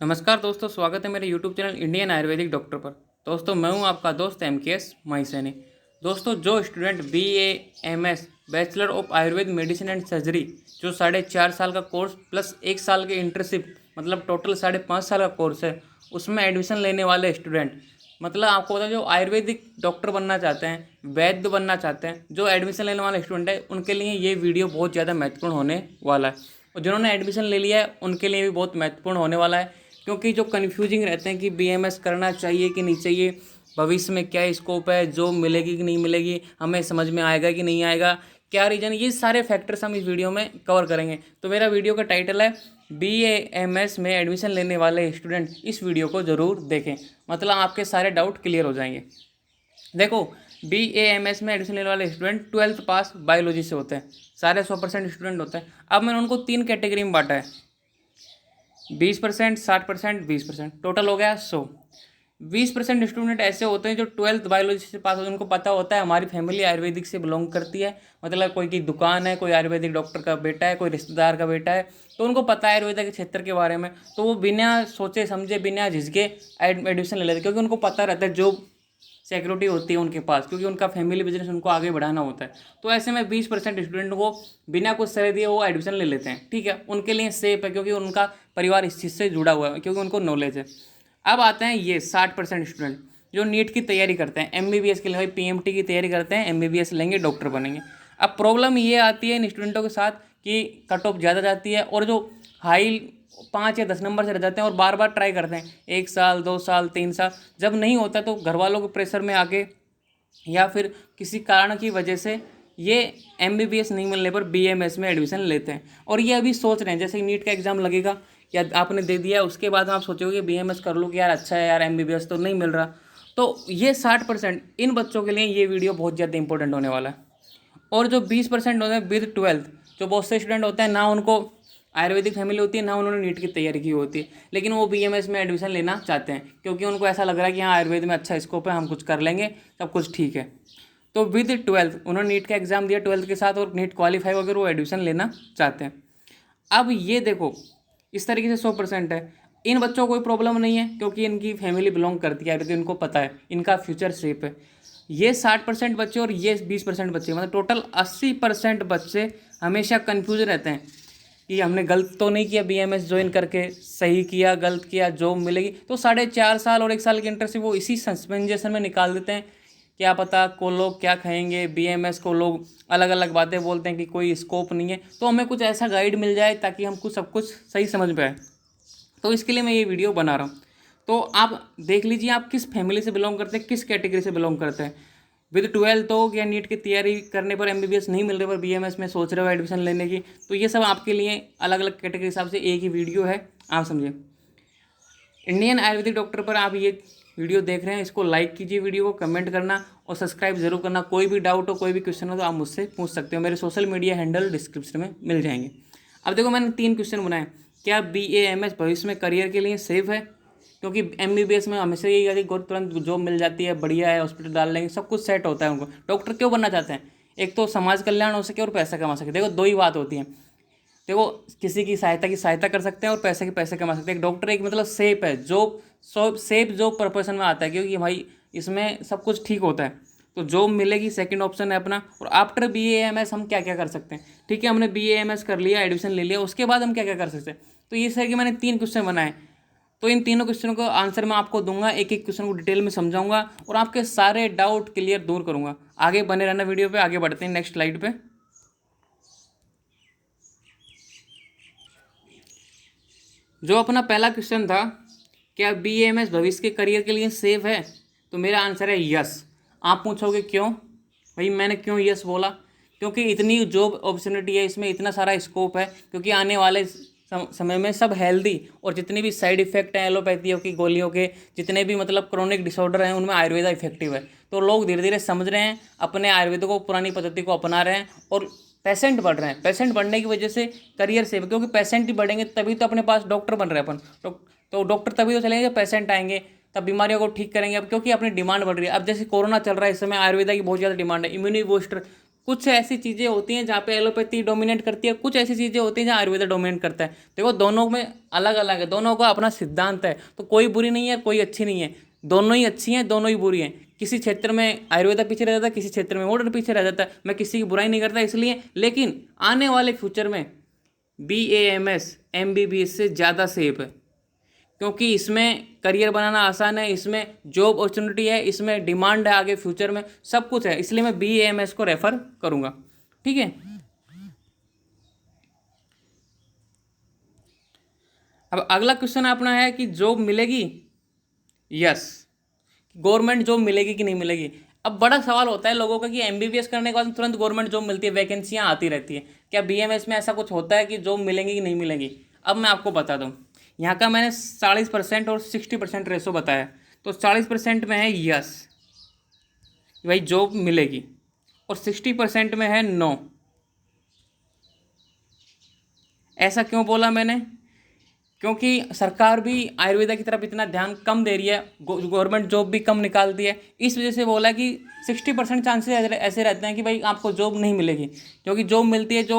नमस्कार दोस्तों, स्वागत है मेरे YouTube channel Indian Ayurvedic doctor पर। दोस्तों, मैं हूं आपका दोस्त MKS माइसैनी। दोस्तों, जो student BAMS bachelor of Ayurveda medicine and surgery जो 4.5 साल का कोर्स प्लस 1 साल के इंटर्नशिप मतलब टोटल 5.5 साल का कोर्स है, उसमें एडमिशन लेने वाले स्टूडेंट मतलब आपको पता है, जो आयुर्वेदिक डॉक्टर बनना चाहते हैं, वैद्य बनना चाहते हैं, जो एडमिशन लेने वाले स्टूडेंट है, उनके लिए ये वीडियो बहुत ज़्यादा महत्वपूर्ण होने वाला है। और जिन्होंने एडमिशन ले लिया है उनके लिए भी बहुत महत्वपूर्ण होने वाला है, क्योंकि जो कन्फ्यूजिंग रहते हैं कि BMS करना चाहिए कि नहीं चाहिए, भविष्य में क्या स्कोप है, जॉब मिलेगी कि नहीं मिलेगी, हमें समझ में आएगा कि नहीं आएगा, क्या रीज़न, ये सारे फैक्टर्स हम इस वीडियो में कवर करेंगे। तो मेरा वीडियो का टाइटल है BAMS में एडमिशन लेने वाले स्टूडेंट इस वीडियो को ज़रूर देखें, मतलब आपके सारे डाउट क्लियर हो जाएंगे। देखो, BAMS में एडमिशन लेने वाले स्टूडेंट 12th पास बायोलॉजी से होते हैं, सारे 100% स्टूडेंट होते हैं। अब मैंने उनको 3 कैटेगरी में बांटा है, 20%, 60%, 20%, टोटल हो गया 100। 20% स्टूडेंट ऐसे होते हैं जो 12th बायोलॉजी से पास होते हैं, उनको पता होता है हमारी फैमिली आयुर्वेदिक से बिलोंग करती है, मतलब कोई की दुकान है, कोई आयुर्वेदिक डॉक्टर का बेटा है, कोई रिश्तेदार का बेटा है, तो उनको पता है आयुर्वेद के क्षेत्र के बारे में, तो वो बिना सोचे समझे बिना झिझके एडमिशन ले लेते हैं, क्योंकि उनको पता रहता है जो सिक्योरिटी होती है उनके पास, क्योंकि उनका फैमिली बिजनेस उनको आगे बढ़ाना होता है। तो ऐसे में 20% स्टूडेंट को बिना कुछ सलाह दिए वो एडमिशन ले लेते हैं, ठीक है, उनके लिए सेफ है, क्योंकि उनका परिवार इस चीज़ से जुड़ा हुआ है, क्योंकि उनको नॉलेज है। अब आते हैं ये 60% स्टूडेंट जो नीट की तैयारी करते हैं, MBBS के लिए, भाई PMT की तैयारी करते हैं, MBBS लेंगे, डॉक्टर बनेंगे। अब प्रॉब्लम ये आती है इन स्टूडेंटों के साथ कि कट ऑफ ज़्यादा जाती है, और जो हाई 5 या 10 नंबर से रह जाते हैं और बार बार ट्राई करते हैं, 1 साल 2 साल 3 साल, जब नहीं होता तो घर वालों के प्रेशर में आके या फिर किसी कारण की वजह से ये MBBS नहीं मिलने पर BMS में एडमिशन लेते हैं। और ये अभी सोच रहे हैं, जैसे नीट का एग्ज़ाम लगेगा या आपने दे दिया, उसके बाद आप सोचोगे कि BMS कर लूँ कि यार अच्छा है यार, MBBS तो नहीं मिल रहा। तो ये 60% इन बच्चों के लिए ये वीडियो बहुत ज़्यादा इंपॉर्टेंट होने वाला है। और जो 20% होते हैं विद 12th, जो बहुत से स्टूडेंट होते हैं ना उनको आयुर्वेदिक फैमिली होती है, ना उन्होंने नीट की तैयारी की होती है, लेकिन वो BMS में एडमिशन लेना चाहते हैं, क्योंकि उनको ऐसा लग रहा है कि हाँ आयुर्वेद में अच्छा स्कोप है, हम कुछ कर लेंगे, सब कुछ ठीक है। तो विद 12th उन्होंने नीट का एग्ज़ाम दिया 12th के साथ, और नीट क्वालिफाई वगैरह वो एडमिशन लेना चाहते हैं। अब ये देखो, इस तरीके से 100% है। इन बच्चों को कोई प्रॉब्लम नहीं है, क्योंकि इनकी फैमिली बिलोंग करती है, तो इनको पता है इनका फ्यूचर सेफ है। ये 60% बच्चे और ये 20% बच्चे, मतलब टोटल 80% बच्चे हमेशा कन्फ्यूज रहते हैं कि हमने गलत तो नहीं किया, BMS ज्वाइन करके सही किया, गलत किया, जॉब मिलेगी। तो 4.5 साल और 1 साल की इंटर्नशिप वो इसी सस्पेंजेशन में निकाल देते हैं। क्या पता को लोग क्या कहेंगे, BMS को लोग अलग अलग बातें बोलते हैं कि कोई स्कोप नहीं है, तो हमें कुछ ऐसा गाइड मिल जाए ताकि हमको सब कुछ सही समझ में आए। तो इसके लिए मैं ये वीडियो बना रहा हूँ। तो आप देख लीजिए आप किस फैमिली से बिलोंग करते हैं, किस कैटेगरी से बिलोंग करते हैं। विद 12th हो या नीट की तैयारी करने पर MBBS नहीं मिल रहे पर BMS में सोच रहे हो एडमिशन लेने की, तो ये सब आपके लिए अलग अलग कैटेगरी के हिसाब से एक ही वीडियो है, आप समझिए। इंडियन आयुर्वेदिक डॉक्टर पर आप ये वीडियो देख रहे हैं, इसको लाइक कीजिए, वीडियो को कमेंट करना और सब्सक्राइब जरूर करना। कोई भी डाउट हो, कोई भी क्वेश्चन हो तो आप मुझसे पूछ सकते हो, मेरे सोशल मीडिया हैंडल डिस्क्रिप्शन में मिल जाएंगे। अब देखो, मैंने 3 क्वेश्चन बनाए। क्या BAMS भविष्य में करियर के लिए सेफ है? क्योंकि MBBS में हमेशा यही है कि तुरंत जॉब मिल जाती है, बढ़िया है, हॉस्पिटल डाल लेंगे, सब कुछ सेट होता है उनको। डॉक्टर क्यों बनना चाहते हैं? एक तो समाज कल्याण हो सके और पैसा कमा सके। देखो, दो ही बात होती है। देखो, किसी की सहायता कर सकते हैं और पैसे के पैसे कमा सकते हैं। एक डॉक्टर एक मतलब सेफ है, जॉब सेफ जॉब प्रोफेशन में आता है, क्योंकि भाई इसमें सब कुछ ठीक होता है, तो जॉब मिलेगी, सेकंड ऑप्शन है अपना। और आफ्टर BAMS हम क्या क्या कर सकते हैं? ठीक है, हमने BAMS कर लिया, एडमिशन ले लिया, उसके बाद हम क्या क्या कर सकते हैं? तो ये सर कि मैंने 3 क्वेश्चन बनाए, तो इन तीनों क्वेश्चनों का आंसर मैं आपको दूंगा, एक एक क्वेश्चन को डिटेल में समझाऊंगा और आपके सारे डाउट क्लियर दूर करूंगा। आगे बने रहना वीडियो पे। आगे बढ़ते हैं नेक्स्ट स्लाइड पे। जो अपना पहला क्वेश्चन था, क्या BAMS भविष्य के करियर के लिए सेफ है? तो मेरा आंसर है यस। आप पूछोगे क्यों? भाई मैंने क्यों यस बोला? क्योंकि इतनी जॉब अपॉर्चुनिटी है इसमें, इतना सारा स्कोप है, क्योंकि आने वाले समय में सब हेल्दी, और जितने भी साइड इफेक्ट हैं एलोपैथियों की गोलियों के, जितने भी मतलब क्रोनिक डिसऑर्डर हैं, उनमें आयुर्वेदा इफेक्टिव है। तो लोग धीरे धीरे समझ रहे हैं, अपने आयुर्वेद को, पुरानी पद्धति को अपना रहे हैं, और पेशेंट बढ़ रहे हैं। पेशेंट बढ़ने की वजह से करियर सेव, क्योंकि पेशेंट ही बढ़ेंगे तभी तो अपने पास डॉक्टर बन रहे हैं अपन। तो डॉक्टर तभी तो चलेंगे जब पेशेंट आएंगे, तब बीमारियों को ठीक करेंगे। अब क्योंकि अपनी डिमांड बढ़ रही है। अब जैसे कोरोना चल रहा है, इस समय आयुर्वेदा की बहुत ज़्यादा डिमांड है, इम्यूनी बूस्टर कुछ ऐसी चीज़ें होती हैं जहाँ पे एलोपैथी डोमिनेट करती है, कुछ ऐसी चीज़ें होती हैं जहाँ आयुर्वेद डोमिनेट करता है। देखो दोनों में अलग अलग है, दोनों का अपना सिद्धांत है, तो कोई बुरी नहीं है कोई अच्छी नहीं है, दोनों ही अच्छी हैं दोनों ही बुरी हैं। किसी क्षेत्र में आयुर्वेद पीछे रह जाता है, किसी क्षेत्र में मॉडर्न पीछे रह जाता है। मैं किसी की बुराई नहीं करता इसलिए, लेकिन आने वाले फ्यूचर में BAMS MBBS से ज़्यादा सेफ है, क्योंकि इसमें करियर बनाना आसान है, इसमें जॉब अपॉर्चुनिटी है, इसमें डिमांड है आगे फ्यूचर में, सब कुछ है, इसलिए मैं BAMS को रेफर करूँगा। ठीक है, अब अगला क्वेश्चन अपना है कि जॉब मिलेगी, यस, गवर्नमेंट जॉब मिलेगी कि नहीं मिलेगी। अब बड़ा सवाल होता है लोगों का कि MBBS करने के बाद तुरंत गवर्नमेंट जॉब मिलती है, वैकेंसियाँ आती रहती है, क्या BMS में ऐसा कुछ होता है कि जॉब मिलेंगी कि नहीं मिलेंगी। अब मैं आपको बता दूँ, यहाँ का मैंने 40% और 60% रेशो बताया, तो 40% में है यस भाई जॉब मिलेगी, और 60% में है नो। ऐसा क्यों बोला मैंने, क्योंकि सरकार भी आयुर्वेदा की तरफ इतना ध्यान कम दे रही है, गवर्नमेंट जॉब भी कम निकालती है, इस वजह से बोला कि 60% चांसेस ऐसे रहते हैं कि भाई आपको जॉब नहीं मिलेगी, क्योंकि जॉब मिलती है जो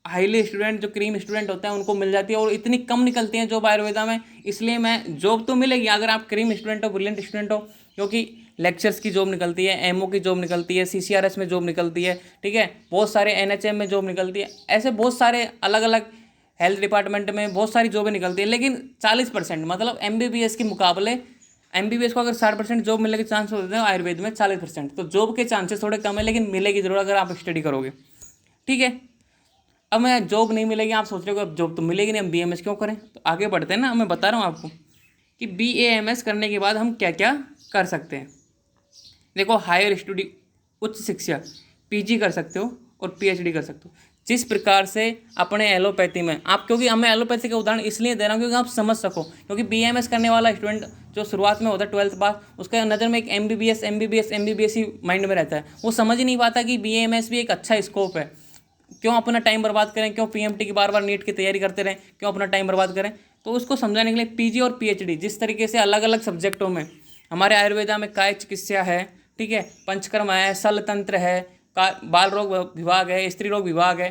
हाईली स्टूडेंट जो क्रीम स्टूडेंट होते हैं उनको मिल जाती है, और इतनी कम निकलती हैं जॉब आयुर्वेदा में। इसलिए मैं जॉब तो मिलेगी अगर आप क्रीम स्टूडेंट हो, ब्रिलियंट स्टूडेंट हो, क्योंकि लेक्चर्स की जॉब निकलती है, MO की जॉब निकलती है, CCRS में जॉब निकलती है, ठीक है, बहुत सारे NHM में जॉब निकलती है, ऐसे बहुत सारे अलग अलग हेल्थ डिपार्टमेंट में बहुत सारी जॉबें निकलती है। लेकिन 40% मतलब MBBS के मुकाबले MBBS को अगर 60% जॉब मिलने के चांस होते हैं, आयुर्वेद में 40%, तो जॉब के चांसेस थोड़े कम है, लेकिन मिलेगी जरूर अगर आप स्टडी करोगे। ठीक है, अब मैं जॉब नहीं मिलेगी, आप सोच रहे हो अब जॉब तो मिलेगी नहीं, हम BMS क्यों करें, तो आगे बढ़ते हैं ना। मैं बता रहा हूँ आपको कि BAMS करने के बाद हम क्या क्या कर सकते हैं। देखो हायर स्टडी, उच्च शिक्षा, PG कर सकते हो और PhD कर सकते हो। जिस प्रकार से अपने एलोपैथी में आप, क्योंकि हमें एलोपैथी का उदाहरण इसलिए दे रहा हूँ क्योंकि आप समझ सको, क्योंकि BMS करने वाला स्टूडेंट जो शुरुआत में होता है 12th पास, उसके नज़र में एक MBBS ही माइंड में रहता है, वो समझ ही नहीं पाता कि BAMS भी एक अच्छा स्कोप है। क्यों अपना टाइम बर्बाद करें, क्यों PMT की बार बार नीट की तैयारी करते रहें, क्यों अपना टाइम बर्बाद करें। तो उसको समझाने के लिए PG और PhD, जिस तरीके से अलग अलग सब्जेक्टों में हमारे आयुर्वेदा में काय चिकित्सा है, ठीक है, पंचकर्म है, शल्य तंत्र है, बाल रोग विभाग है, स्त्री रोग विभाग है,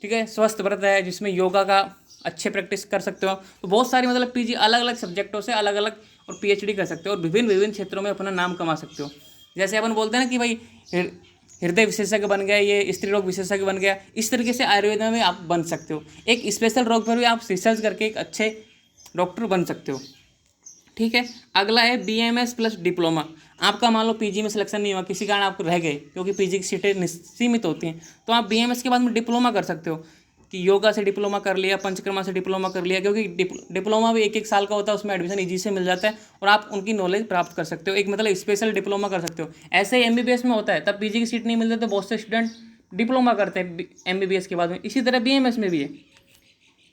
ठीक है, स्वस्थ व्रत है जिसमें योगा का अच्छे प्रैक्टिस कर सकते हो। तो बहुत सारी मतलब PG अलग अलग सब्जेक्टों से अलग अलग, और PhD कर सकते हो, और विभिन्न विभिन्न क्षेत्रों में अपना नाम कमा सकते हो। जैसे अपन बोलते हैं ना कि भाई हृदय विशेषज्ञ बन गया, ये स्त्री रोग विशेषज्ञ बन गया, इस तरीके से आयुर्वेद में आप बन सकते हो। एक स्पेशल रोग पर भी आप रिसर्च करके एक अच्छे डॉक्टर बन सकते हो। ठीक है, अगला है BMS प्लस डिप्लोमा। आपका मान लो PG में सिलेक्शन नहीं हुआ, किसी कारण आप रह गए, क्योंकि PG की सीटें सीमित होती हैं, तो आप BMS के बाद में डिप्लोमा कर सकते हो, कि योगा से डिप्लोमा कर लिया, पंचकर्मा से डिप्लोमा कर लिया, क्योंकि डिप्लोमा भी 1-1 साल का होता है, उसमें एडमिशन ईजी से मिल जाता है, और आप उनकी नॉलेज प्राप्त कर सकते हो, एक मतलब स्पेशल डिप्लोमा कर सकते हो। ऐसे ही MBBS में होता है, तब PG की सीट नहीं मिलती तो बहुत से स्टूडेंट डिप्लोमा करते हैं MBBS के बाद में, इसी तरह BMS में भी है।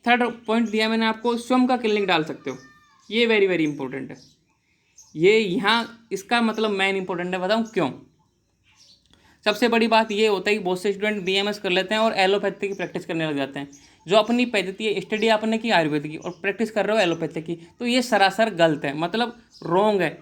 थर्ड पॉइंट दिया मैंने आपको, स्वयं का क्लिनिक डाल सकते हो, ये वेरी वेरी इंपॉर्टेंट है। ये यहाँ इसका मतलब मेन इंपॉर्टेंट है, बताऊँ क्यों। सबसे बड़ी बात ये होता है कि बहुत से स्टूडेंट BMS कर लेते हैं और एलोपैथी की प्रैक्टिस करने लग जाते हैं। जो अपनी पद्धति है, स्टडी आपने की आयुर्वेद की और प्रैक्टिस कर रहे हो एलोपैथी की, तो ये सरासर गलत है, मतलब रॉन्ग है।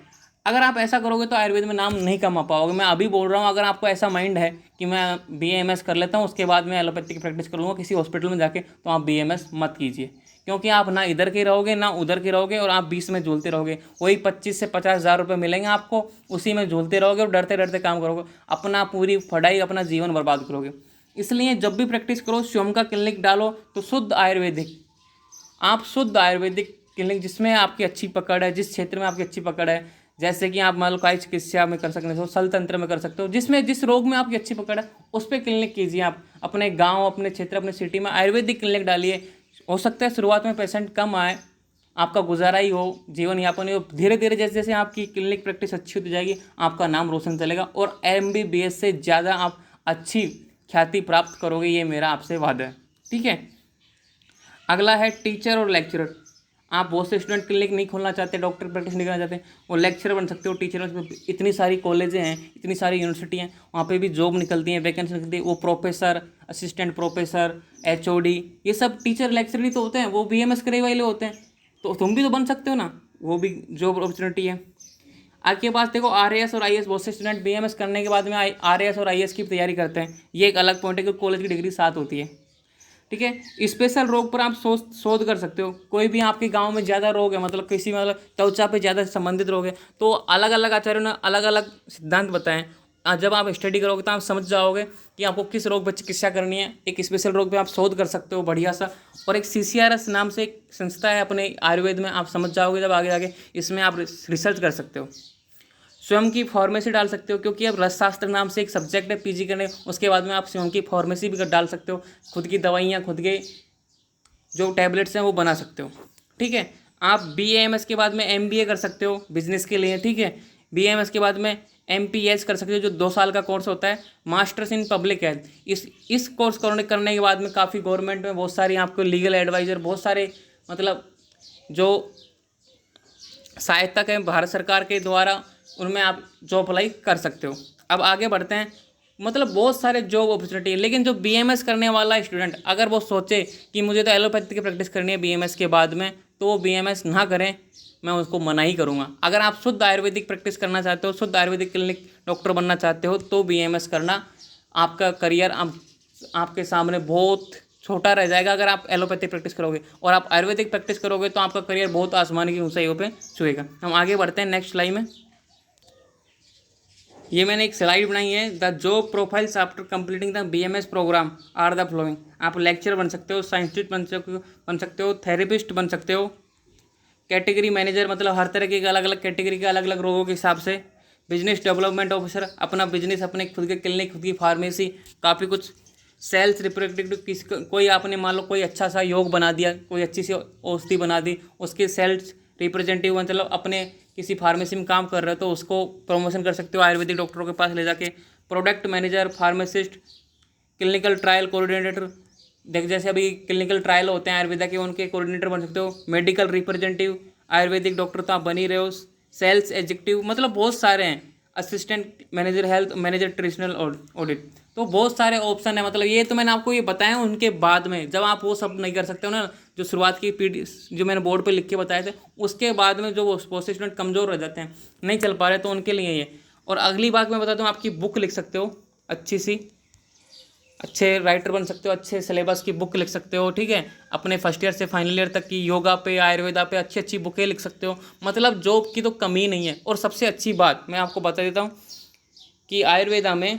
अगर आप ऐसा करोगे तो आयुर्वेद में नाम नहीं कमा पाओगे। मैं अभी बोल रहा हूँ, अगर आपको ऐसा माइंड है कि मैं BMS कर लेता हूँ उसके बाद मैं एलोपैथी की प्रैक्टिस कर लूँगा किसी हॉस्पिटल में जाके, तो आप BMS मत कीजिए, क्योंकि आप ना इधर के रहोगे ना उधर के रहोगे, और आप 20 में झूलते रहोगे। वही 25 से 50 हज़ार रुपये मिलेंगे आपको, उसी में झूलते रहोगे और डरते डरते काम करोगे, अपना पूरी पढ़ाई अपना जीवन बर्बाद करोगे। इसलिए जब भी प्रैक्टिस करो स्वयं का क्लिनिक डालो, तो शुद्ध आयुर्वेदिक, आप शुद्ध आयुर्वेदिक क्लिनिक जिसमें आपकी अच्छी पकड़ है, जिस क्षेत्र में आपकी अच्छी पकड़ है, जैसे कि आप मान लो काय चिकित्सा में कर सकते हो, शल्य तंत्र में कर सकते हो, जिसमें जिस रोग में आपकी अच्छी पकड़ है उस पर क्लिनिक कीजिए। आप अपने गांव, अपने क्षेत्र, अपने सिटी में आयुर्वेदिक क्लिनिक डालिए। हो सकता है शुरुआत में पेशेंट कम आए, आपका गुजारा ही हो, जीवन यापन ही हो, धीरे धीरे जैसे जैसे आपकी क्लिनिक प्रैक्टिस अच्छी होती जाएगी आपका नाम रोशन चलेगा, और MBBS से ज़्यादा आप अच्छी ख्याति प्राप्त करोगे, ये मेरा आपसे वादा है। ठीक है, अगला है टीचर और लेक्चरर। आप बहुत से स्टूडेंट क्लिनिक नहीं खोलना चाहते, डॉक्टर प्रैक्टिस नहीं करना चाहते, वो लेक्चरर बन सकते हो, टीचर। इतनी सारी कॉलेजें हैं, इतनी सारी यूनिवर्सिटी हैं, वहाँ पे भी जॉब निकलती हैं, वैकेंसी निकलती है, वो प्रोफेसर, असिस्टेंट प्रोफेसर, HOD, ये सब टीचर लेक्चरर ही तो होते हैं, वो BMS करे वाले होते हैं, तो तुम भी तो बन सकते हो ना, वो भी जॉब अपॉर्चुनिटी है। आपके पास देखो RAS और IAS बहुत से स्टूडेंट BMS करने के बाद में RAS और IAS की तैयारी करते हैं। ये एक अलग पॉइंट है कि कॉलेज की डिग्री साथ होती है, ठीक है। स्पेशल रोग पर आप शोध कर सकते हो। कोई भी आपके गांव में ज़्यादा रोग है, मतलब किसी मतलब त्वचा पे ज़्यादा संबंधित रोग है, तो अलग अलग आचार्यों ने अलग अलग सिद्धांत बताएं। जब आप स्टडी करोगे तो आप समझ जाओगे कि आपको किस रोग पर चिकित्सा करनी है। एक स्पेशल रोग पे आप शोध कर सकते हो बढ़िया सा। और एक CCRS नाम से एक संस्था है अपने आयुर्वेद में, आप समझ जाओगे जब आगे आगे इसमें आप रिसर्च कर सकते हो। स्वयं की फार्मेसी डाल सकते हो, क्योंकि अब रसशास्त्र नाम से एक सब्जेक्ट है PG करने, उसके बाद में आप स्वयं की फार्मेसी भी डाल सकते हो। खुद की दवाइयाँ, खुद के जो टैबलेट्स हैं वो बना सकते हो, ठीक है। आप BAMS के बाद में MBA कर सकते हो बिजनेस के लिए, ठीक है। BAMS के बाद में MPH कर सकते हो, जो 2 साल का कोर्स होता है, मास्टर्स इन पब्लिक हेल्थ। इस कोर्स करने के बाद में काफ़ी गवर्नमेंट में बहुत सारी आपको लीगल एडवाइज़र, बहुत सारे मतलब जो सहायता है भारत सरकार के द्वारा, उनमें आप जॉब अप्लाई कर सकते हो। अब आगे बढ़ते हैं, मतलब बहुत सारे जॉब अपॉर्चुनिटी है। लेकिन जो BMS करने वाला स्टूडेंट अगर वो सोचे कि मुझे तो एलोपैथी की प्रैक्टिस करनी है BMS के बाद में, तो वो BMS ना करें, मैं उसको मना ही करूँगा। अगर आप शुद्ध आयुर्वेदिक प्रैक्टिस करना चाहते हो, शुद्ध आयुर्वेदिक क्लिनिक डॉक्टर बनना चाहते हो, तो BMS करना, आपका करियर आपके सामने बहुत छोटा रह जाएगा अगर आप एलोपैथी प्रैक्टिस करोगे। और आप आयुर्वेदिक प्रैक्टिस करोगे तो आपका करियर बहुत आसमान की ऊंचाइयों पे छुएगा। हम आगे बढ़ते हैं नेक्स्ट स्लाइड में। ये मैंने एक स्लाइड बनाई है, the job profiles after completing the BMS program are the following. आप लेक्चर बन सकते हो, साइंटिस्ट बन सकते हो, थेरेपिस्ट बन सकते हो, कैटेगरी मैनेजर, मतलब हर तरह के अलग अलग कैटेगरी के अलग अलग रोगों के हिसाब से, बिजनेस डेवलपमेंट ऑफिसर, अपना बिजनेस, अपने खुद के क्लिनिक, खुद की फार्मेसी, काफ़ी कुछ, सेल्स रिप्रेजेंटेटिव, किसी कोई आपने मान लो कोई अच्छा सा योग बना दिया, कोई अच्छी सी औषधि बना दी, उसके सेल्स रिप्रेजेंटेटिव, मतलब अपने किसी फार्मेसी में काम कर रहे हो तो उसको प्रमोशन कर सकते हो आयुर्वेदिक डॉक्टरों के पास ले जाके। Product manager, pharmacist, clinical trial coordinator, देख जैसे अभी क्लिनिकल ट्रायल होते हैं आयुर्वेदा के, उनके कोऑर्डिनेटर बन सकते हो। मेडिकल रिप्रेजेंटेटिव, आयुर्वेदिक डॉक्टर तो आप बन ही रहे हो। सेल्स एग्जीक्यूटिव, मतलब बहुत सारे हैं। Assistant manager health, manager traditional audit, तो बहुत सारे ऑप्शन है। मतलब ये तो मैंने आपको ये बताया, उनके बाद में जब आप वो सब नहीं कर सकते हो ना, जो शुरुआत की PD जो मैंने बोर्ड पे लिख के बताए थे, उसके बाद में जो बहुत से स्टूडेंट कमज़ोर रह जाते हैं, नहीं चल पा रहे, तो उनके लिए ये। और अगली बात मैं बताता हूँ, आपकी बुक लिख सकते हो अच्छी सी, अच्छे राइटर बन सकते हो, अच्छे सिलेबस की बुक लिख सकते हो, ठीक है। अपने फर्स्ट ईयर से फाइनल ईयर तक की योगा पे, आयुर्वेदा पे अच्छी अच्छी बुकें लिख सकते हो। मतलब जॉब की तो कमी नहीं है। और सबसे अच्छी बात मैं आपको बता देता हूँ कि आयुर्वेदा में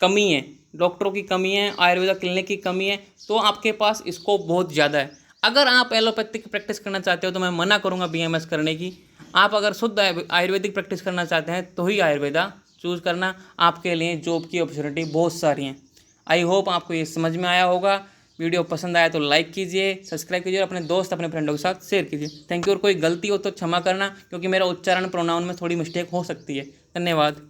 कमी है, डॉक्टरों की कमी है, आयुर्वेदा क्लिनिक की कमी है, तो आपके पास स्कोप बहुत ज़्यादा है। अगर आप एलोपैथिक प्रैक्टिस करना चाहते हो तो मैं मना करूँगा BMS करने की। आप अगर शुद्ध आयुर्वेदिक प्रैक्टिस करना चाहते हैं तो ही आयुर्वेदा चूज़ करना, आपके लिए जॉब की अपॉर्चुनिटी बहुत सारी हैं। आई होप आपको ये समझ में आया होगा। वीडियो पसंद आया तो लाइक कीजिए, सब्सक्राइब कीजिए और अपने दोस्त, अपने फ्रेंडों के साथ शेयर कीजिए। Thank you. और कोई गलती हो तो क्षमा करना, क्योंकि मेरा उच्चारण प्रोनाउन में थोड़ी मिस्टेक हो सकती है। धन्यवाद।